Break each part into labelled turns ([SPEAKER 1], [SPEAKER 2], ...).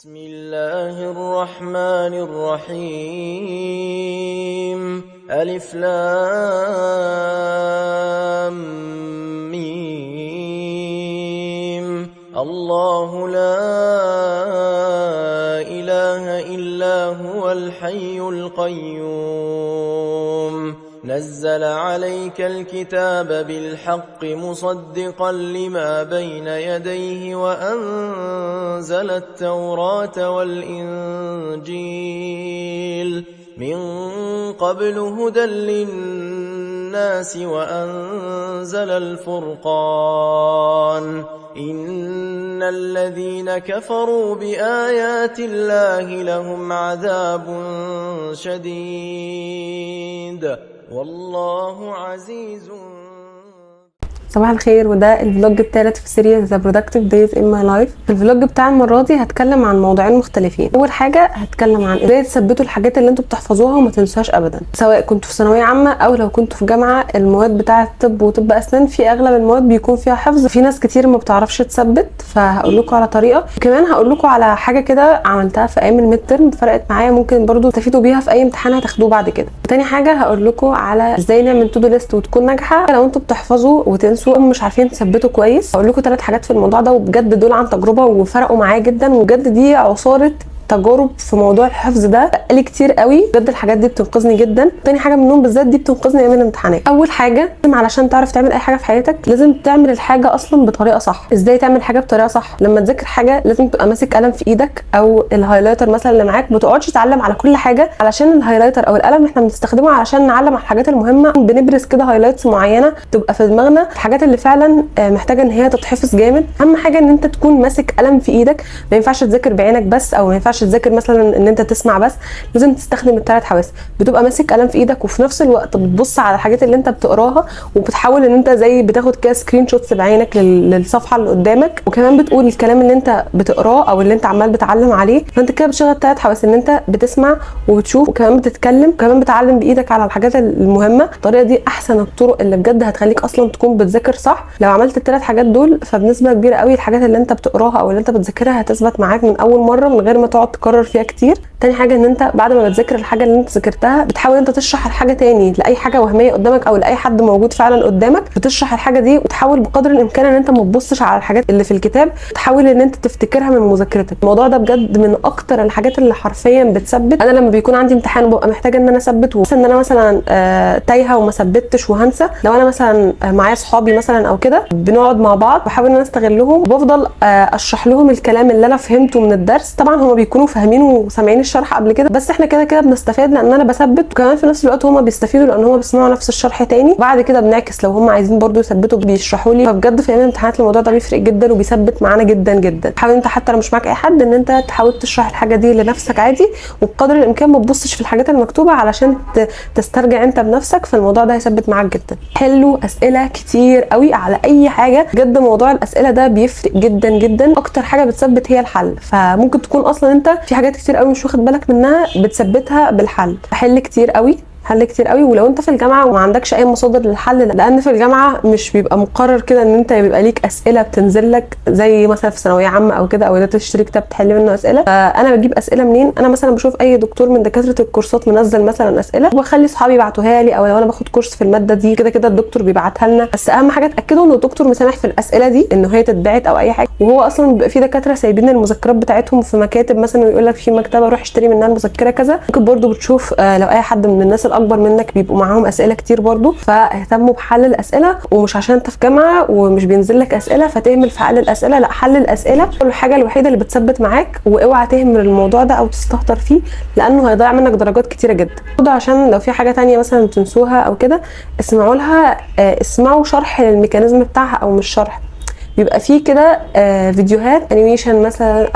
[SPEAKER 1] بسم الله الرحمن الرحيم. ألف لام ميم. الله لا إله إلا هو الحي القيوم. نزل عليك الكتاب بالحق مصدقا لما بين يديه وأنزل التوراة والإنجيل من قبل هدى للناس وأنزل الفرقان. إن الذين كفروا بآيات الله لهم عذاب شديد والله عزيز.
[SPEAKER 2] صباح الخير، وده الفلوج الثالث في سيريز The Productive Days in My Life. في الفلوج بتاع المره دي هتكلم عن موضوعين مختلفين. اول حاجه هتكلم عن ازاي تثبتوا الحاجات اللي انتوا بتحفظوها وما تنسوهاش ابدا، سواء كنتوا في ثانويه عامه او لو كنتوا في جامعه. المواد بتاعه طب وطب اسنان في اغلب المواد بيكون فيها حفظ، في ناس كتير ما بتعرفش تثبت، فهقول لكم على طريقه. وكمان هقول لكم على حاجه كده عملتها في ايام الميد ترم فرقت معايا، ممكن برضو تستفيدوا بيها في اي امتحان هتاخدوه بعد كده. تاني حاجه هقول لكم على ازاي نعمل تو دو ليست وتكون ناجحه لو انتوا بتحفظوا وتنسوا ومش عارفين ثبتوا كويس. هقول لكم 3 حاجات في الموضوع ده، وبجد دول عن تجربه وفرقوا معايا جدا، وبجد دي عصاره تجارب في موضوع الحفظ ده بقالي كتير قوي. بجد الحاجات دي بتنقذني جدا. تاني حاجه منهم بالذات دي بتنقذني ايام الامتحانات. اول حاجه علشان تعرف تعمل اي حاجه في حياتك لازم تعمل الحاجه اصلا بطريقه صح. ازاي تعمل حاجه بطريقه صح؟ لما تذاكر حاجه لازم تبقى ماسك قلم في ايدك او الهايلايتر مثلا اللي معاك. ما تقعدش تعلم على كل حاجه، علشان الهايلايتر او القلم احنا بنستخدمه علشان نعلم على الحاجات المهمه، بنبرز كده هايلايتس معينه تبقى في دماغنا، الحاجات اللي فعلا محتاجه ان هي تتحفظ جامد. اهم حاجه ان انت تكون ماسك قلم في ايدك، ما ينفعش تذاكر بعينك بس، او ما ينفعش تذاكر مثلا ان انت تسمع بس، لازم تستخدم ال3 حواس. بتبقى ماسك قلم في ايدك وفي نفس الوقت بتبص على الحاجات اللي انت بتقراها، وبتحاول ان انت زي بتاخد كده سكرين شوتس بعينك للصفحه اللي قدامك، وكمان بتقول الكلام اللي انت بتقراه او اللي انت عمال بتعلم عليه. فانت كده بتشغل 3 حواس، ان انت بتسمع وبتشوف وكمان بتتكلم وكمان بتعلم بايدك على الحاجات المهمه. الطريقه دي احسن الطرق اللي بجد هتخليك اصلا تكون بتذاكر صح. لو عملت ال3 حاجات دول فبنسبه كبيره قوي الحاجات اللي انت بتقراها او اللي انت بتذاكرها هتثبت معاك من اول مره من غير ما تقعد تكرر فيها كتير. تاني حاجه ان انت بعد ما بتذاكر الحاجه اللي انت ذاكرتها بتحاول انت تشرح الحاجه تاني لاي حاجه وهميه قدامك او لاي حد موجود فعلا قدامك. بتشرح الحاجه دي وتحاول بقدر الامكان ان انت ما تبصش على الحاجات اللي في الكتاب، تحاول ان انت تفتكرها من مذاكرتك. الموضوع ده بجد من اكتر الحاجات اللي حرفيا بتثبت. انا لما بيكون عندي امتحان وببقى محتاجه ان انا اثبت، وحاسه ان انا مثلا تايهه وما ثبتش وهنسى، لو انا مثلا معايا صحابي مثلا او كده بنقعد مع بعض بحاول ان انا استغلهم وبفضل اشرح لهم الكلام اللي انا فهمته من الدرس. طبعا هم بيكونوا فاهمين وسامعين الشرح قبل كده، بس احنا كده كده بنستفاد لان انا بثبت، وكمان في نفس الوقت هم بيستفيدوا لان هم بيسمعوا نفس الشرح تاني. وبعد كده بنعكس لو هم عايزين برضو يثبتوا بيشرحوا لي. فبجد في ايام الامتحانات الموضوع ده بيفرق جدا وبيثبت معانا جدا جدا. حاول انت حتى لو مش معاك اي حد ان انت تحاول تشرح الحاجه دي لنفسك عادي، وبقدر الامكان ما تبصش في الحاجات المكتوبه علشان تسترجع انت بنفسك. فالموضوع ده هيثبت معاك جدا. حلوا اسئله كتير قوي على اي حاجه. بجد موضوع الاسئله ده بيفرق جدا جدا. اكتر حاجه بتثبت هي الحل، فممكن تكون اصلا انت في حاجات كتير قوي مش واخد بالك منها بتثبتها بالحل. حل كتير قوي، حل كتير قوي. ولو انت في الجامعه وما عندكش اي مصادر للحل، لان في الجامعه مش بيبقى مقرر كده ان انت بيبقى ليك اسئله بتنزل لك زي مثلا في ثانويه عامه او كده، او ده تشتري كتاب تحل منه اسئله. فانا بجيب اسئله منين؟ انا مثلا بشوف اي دكتور من دكاتره الكورسات منزل مثلا اسئله وبخلي اصحابي يبعتوها لي، او لو انا باخد كورس في الماده دي كده كده الدكتور بيبعتها لنا. بس اهم حاجه اتاكدوا ان الدكتور مسامح في الاسئله دي ان هي تتبعت او اي حاجه. وهو اصلا بيبقى في دكاتره سايبين المذكرات بتاعتهم في مكاتب مثلا، ويقول لك في مكتبه روح اشتري منها المذكره كذا. ممكن برده بتشوف لو اي حد من الناس الاكبر منك بيبقوا معاهم اسئله كتير برضو، فاهتموا بحل الاسئله. ومش عشان انت في جامعه ومش بينزل لك اسئله فتهمل في حل الاسئله، لا، حل الاسئله الحاجه الوحيده اللي بتثبت معاك. واوعى تهمل الموضوع ده او تستهتر فيه لانه هيضيع منك درجات كتيره جدا. برضو عشان لو في حاجه تانية مثلا تنسوها او كده اسمعوا لها، اسمعوا شرح للميكانيزم بتاعها او مش شرح. بيبقى فيه كده فيديوهات انيميشن مثلا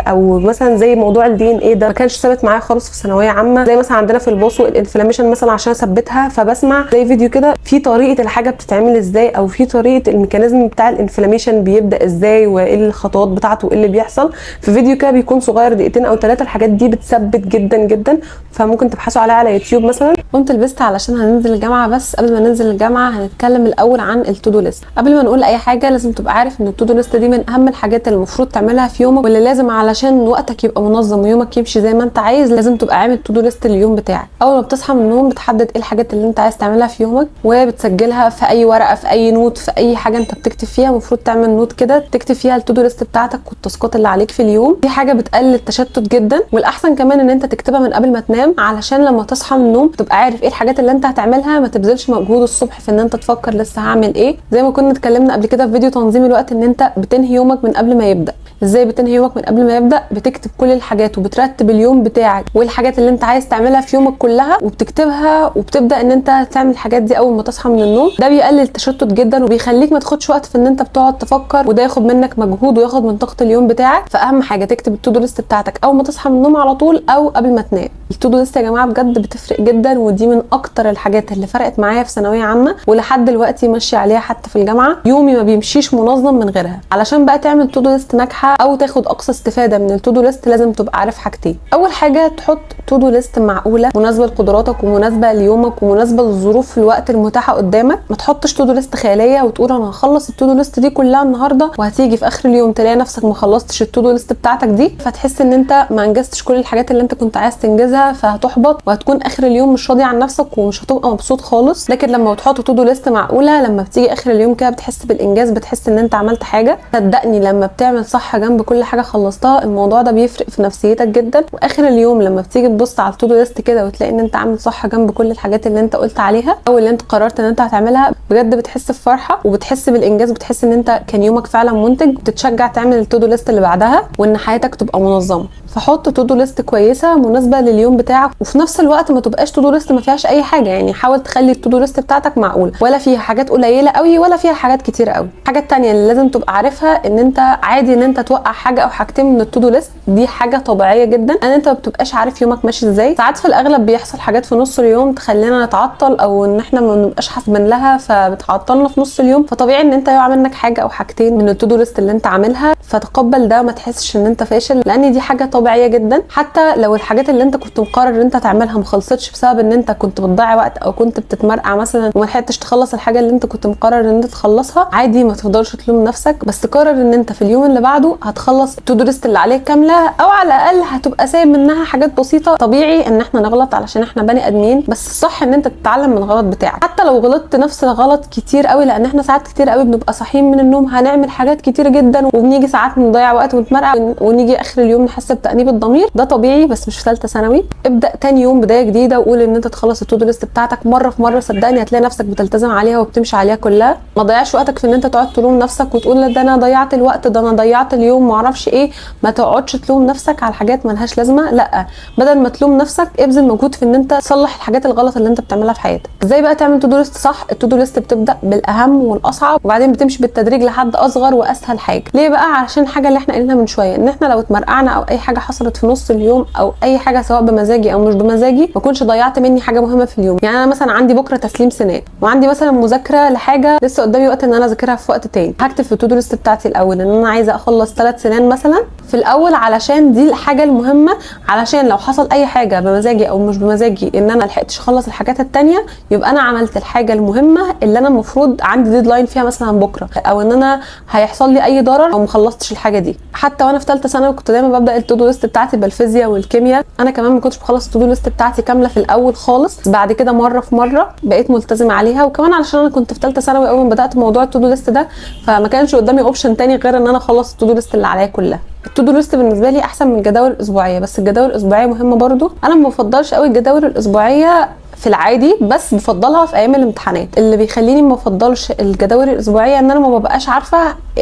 [SPEAKER 2] او مثلا زي موضوع الدي ان ايه ده ما كانش ثابت معايا خالص في ثانويه عامه، زي مثلا عندنا في الباصو الانفلاميشن مثلا عشان اثبتها، فبسمع زي فيديو كده في طريقه الحاجه بتتعمل ازاي، او في طريقه الميكانيزم بتاع الانفلاميشن بيبدا ازاي وايه الخطوات بتاعته وايه اللي بيحصل، في فيديو كده بيكون صغير 2 أو 3. الحاجات دي بتثبت جدا جدا، فممكن تبحثوا عليها على يوتيوب مثلا. قمت لبست علشان هننزل الجامعه، بس قبل ما ننزل الجامعه هنتكلم الاول عن التو دو ليست. قبل ما نقول اي حاجه لازم تبقى عارف ان التودو ليست دي من اهم الحاجات اللي المفروض تعملها في يومك، واللي لازم علشان وقتك يبقى منظم ويومك يمشي زي ما انت عايز لازم تبقى عامل تودو ليست لليوم بتاعك. اول ما بتصحى من النوم بتحدد ايه الحاجات اللي انت عايز تعملها في يومك، وبتسجلها في اي ورقه، في اي نوت، في اي حاجه انت بتكتب فيها. المفروض تعمل نوت كده تكتب فيها التودو ليست بتاعتك والتاسكات اللي عليك في اليوم. دي حاجه بتقلل التشتت جدا، والاحسن كمان ان انت تكتبها من قبل ما تنام علشان لما تصحى من النوم تبقى عارف ايه الحاجات اللي انت هتعملها، ما تبذلش مجهود الصبح في ان انت تفكر لسه هعمل ايه. زي ما كنا اتكلمنا قبل كده في فيديو تنظيم الوقت، ان انت بتنهي يومك من قبل ما يبدا. ازاي بتنهي يومك من قبل ما يبدا؟ بتكتب كل الحاجات وبترتب اليوم بتاعك والحاجات اللي انت عايز تعملها في يومك كلها وبتكتبها، وبتبدا ان انت تعمل الحاجات دي اول ما تصحى من النوم. ده بيقلل التشتت جدا وبيخليك ما تاخدش وقت في ان انت بتقعد تفكر، وده ياخد منك مجهود وياخد من طاقه اليوم بتاعك. فاهم حاجه تكتب التودو ليست بتاعتك اول ما تصحى من النوم على طول او قبل ما تنام. التودو ليست يا جماعه بجد بتفرق جدا، ودي من اكتر الحاجات اللي فرقت معايا في ثانويه عامه ولحد دلوقتي ماشيه عليها حتى في الجامعه. يومي ما بيمشيش منظم من غيرها. علشان بقى تعمل تودو ليست ناجحه او تاخد اقصى استفاده من التودو ليست لازم تبقى عارف حاجتين. اول حاجه تحط تودو ليست معقوله مناسبه لقدراتك ومناسبه ليومك ومناسبه للظروف في الوقت المتاحه قدامك. ما تحطش تودو ليست خياليه وتقول انا هخلص التودو ليست دي كلها النهارده، وهتيجي في اخر اليوم تلاقي نفسك ما خلصتش التودو ليست بتاعتك دي، فتحس ان انت ما انجزتش كل الحاجات اللي انت كنت عايز تنجزها، فهتحبط وهتكون اخر اليوم مش راضي عن نفسك ومش هتبقى مبسوط خالص. لكن لما تحط تودو ليست معقوله، لما بتيجي اخر اليوم كده بتحس بالانجاز، بتحس ان انت عملت حاجه. صدقني لما بتعمل صح جنب كل حاجه خلصتها الموضوع ده بيفرق في نفسيتك جدا. واخر اليوم لما بتيجي تبص على التودو ليست كده وتلاقي ان انت عامل صح جنب كل الحاجات اللي انت قلت عليها او اللي انت قررت ان انت هتعملها، بجد بتحس بفرحه وبتحس بالانجاز، بتحس ان انت كان يومك فعلا منتج، وتتشجع تعمل التودو ليست اللي بعدها وان حياتك تبقى منظمه. فحط تودو ليست كويسه مناسبه لليوم بتاعك، وفي نفس الوقت ما تبقاش تودو ليست ما فيهاش اي حاجه. يعني حاول تخلي التودو ليست بتاعتك معقوله، ولا فيها حاجات قليله قوي ولا فيها حاجات كتير قوي. الحاجه الثانيه اللي لازم تبقى عارفها ان انت عادي ان انت توقع حاجه او حاجتين من التودو ليست. دي حاجه طبيعيه جدا، ان انت ما بتبقاش عارف يومك ماشي ازاي. ساعات في الاغلب بيحصل حاجات في نص اليوم تخلينا نتعطل، او ان احنا ما بنبقاش حاسبين لها فبتعطلنا في نص اليوم. فطبيعي ان انت يقع منك حاجه او حاجتين من التودو ليست اللي انت عاملها، فتقبل ده وما تحسش ان انت فاشل، لان دي حاجه طبيعيه جدا. حتى لو الحاجات اللي انت كنت مقرر ان انت تعملها ما خلصتش بسبب ان انت كنت بتضيع وقت او كنت بتتمرقع مثلا وما لحقتش تخلص الحاجه اللي انت كنت مقرر ان انت تخلصها، عادي ما تفضلش تلوم نفسك، بس قرر ان انت في اليوم اللي بعده هتخلص التودو ليست اللي عليك كامله، او على الاقل هتبقى سايب منها حاجات بسيطه. طبيعي ان احنا نغلط علشان احنا بني ادمين، بس الصح ان انت تتعلم من الغلط بتاعك حتى لو غلطت نفس الغلط كتير قوي، لان احنا ساعات كتير قوي بنبقى صاحيين من النوم هنعمل حاجات كتير جدا، وبنيجي ساعات نضيع وقت ونتمرقع ونيجي اخر اليوم نحس بتأنيب الضمير. ده طبيعي بس مش في ثالثه ثانوي. ابدا تاني يوم بدايه جديده وقول ان انت تخلص التودو ليست بتاعتك مره في مره، صدقني هتلاقي نفسك بتلتزم عليها وبتمشي عليها كلها. ما تضيعش وقتك في ان انت تقعد تلوم نفسك وتقول ده انا ضيعت الوقت، ده انا ضيعت اليوم، ما اعرفش ايه. ما تقعدش تلوم نفسك على حاجات ملهاش لازمه، لا، بدل ما تلوم نفسك ابذل مجهود في ان انت تصلح الحاجات الغلط اللي انت بتعملها في حياتك. ازاي بقى تعمل تودو ليست صح؟ التودو ليست بتبدا بالاهم والاصعب، وبعدين بتمشي بالتدريج لحد اصغر واسهل حاجه. ليه بقى؟ علشان حاجه اللي احنا قلنا من شويه، ان احنا لو اتمرقعنا او اي حاجه حصلت في نص اليوم او اي حاجه سواء بمزاجي او مش بمزاجي، ما اكونش ضيعت مني حاجه مهمه في اليوم. يعني انا مثلا عندي بكره تسليم سنان، وعندي مثلا مذاكره لحاجه لسه قدامي وقت ان انا اذاكرها في وقت تاني، هكتب في التودو ليست بتاعتي الاول ان انا عايزه اخلص 3 سنان مثلا في الاول، علشان دي الحاجه المهمه، علشان لو حصل اي حاجه بمزاجي او مش بمزاجي ان انا لحقتش اخلص الحاجات التانيه، يبقى انا عملت الحاجه المهمه اللي انا المفروض عندي ديدلاين فيها مثلا بكره، او ان انا هيحصل لي اي ضرر او ما خلصتش الحاجه دي. حتى وانا في ثالثه ثانوي كنت دايما ببدا التودو ليست بتاعتي بالفيزياء والكيمياء. انا كمان ما كنتش بخلص التودو ليست بتاعتي كامله في الاول خالص، بعد كده مره في مره بقيت ملتزمه عليها. وكمان علشان انا كنت في ثالثه ثانوي اول ما بدات موضوع التودو ليست ده، فما كانش قدامي اوبشن تاني غير ان انا اخلص التودو ليست اللي عليا كلها. التودو ليست بالنسبه لي احسن من الجداول الاسبوعيه، بس الجداول الاسبوعيه مهمه برضو. انا ما بفضلش قوي الجداول الاسبوعيه في العادي، بس بفضلها في ايام الامتحانات. اللي بيخليني ما افضلش الجداول الاسبوعيه ان انا ما ببقاش عارفه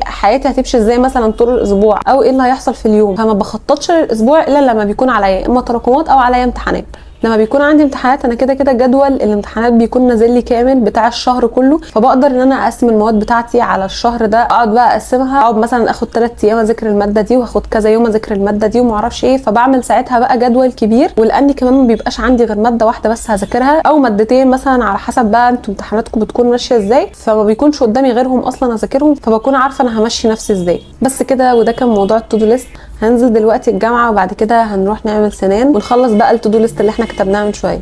[SPEAKER 2] حياتي هتمشي ازاي مثلا طول الاسبوع، او ايه اللي هيحصل في اليوم، فما بخططش للاسبوع الا لما بيكون عليا اما تراكمات او عليا امتحانات. لما بيكون عندي امتحانات انا كده كده جدول الامتحانات بيكون نازل لي كامل بتاع الشهر كله، فبقدر ان انا اقسم المواد بتاعتي على الشهر ده. اقعد بقى اقسمها، اقعد مثلا اخد 3 ايام اذاكر الماده دي، واخد كذا يوم اذاكر الماده دي وما اعرفش ايه، فبعمل ساعتها بقى جدول كبير. ولاني كمان ما بيبقاش عندي غير ماده واحده بس هذاكرها او مادتين مثلا، على حسب بقى انتوا امتحاناتكم بتكون ماشيه ازاي، فما بيكونش قدامي غيرهم اصلا اذاكرهم، فبكون عارفه انا همشي نفسي ازاي. بس كده، وده كان موضوع التودو ليست. هننزل دلوقتي الجامعه وبعد كده هنروح نعمل سنان ونخلص بقى التودو ليست اللي احنا كتبناها من شويه.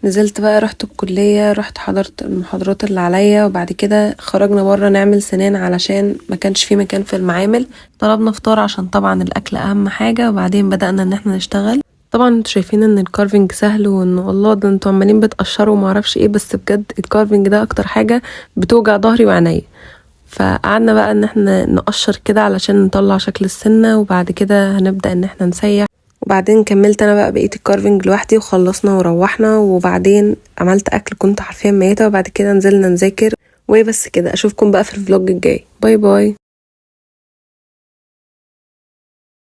[SPEAKER 2] نزلت بقى، رحت الكلية، رحت حضرت المحاضرات اللي عليا، وبعد كده خرجنا بره نعمل سنان علشان ما كانش في مكان في المعامل. طلبنا فطار عشان طبعا الاكل اهم حاجة، وبعدين بدأنا ان احنا نشتغل. طبعا انتوا شايفين ان الكارفنج سهل، وانه الله ده انتوا عمالين بتقشروا ومعرفش ايه، بس بجد الكارفنج ده اكتر حاجة بتوجع ظهري وعينيا. فقعدنا بقى ان احنا نقشر كده علشان نطلع شكل السنة، وبعد كده هنبدأ ان احنا نسيح. وبعدين كملت انا بقى بقية الكارفنج لوحدي، وخلصنا وروحنا، وبعدين عملت اكل كنت حرفيا ميتة، وبعد كده نزلنا نذاكر. وبس كده، اشوفكم بقى في الفلوج الجاي. باي باي.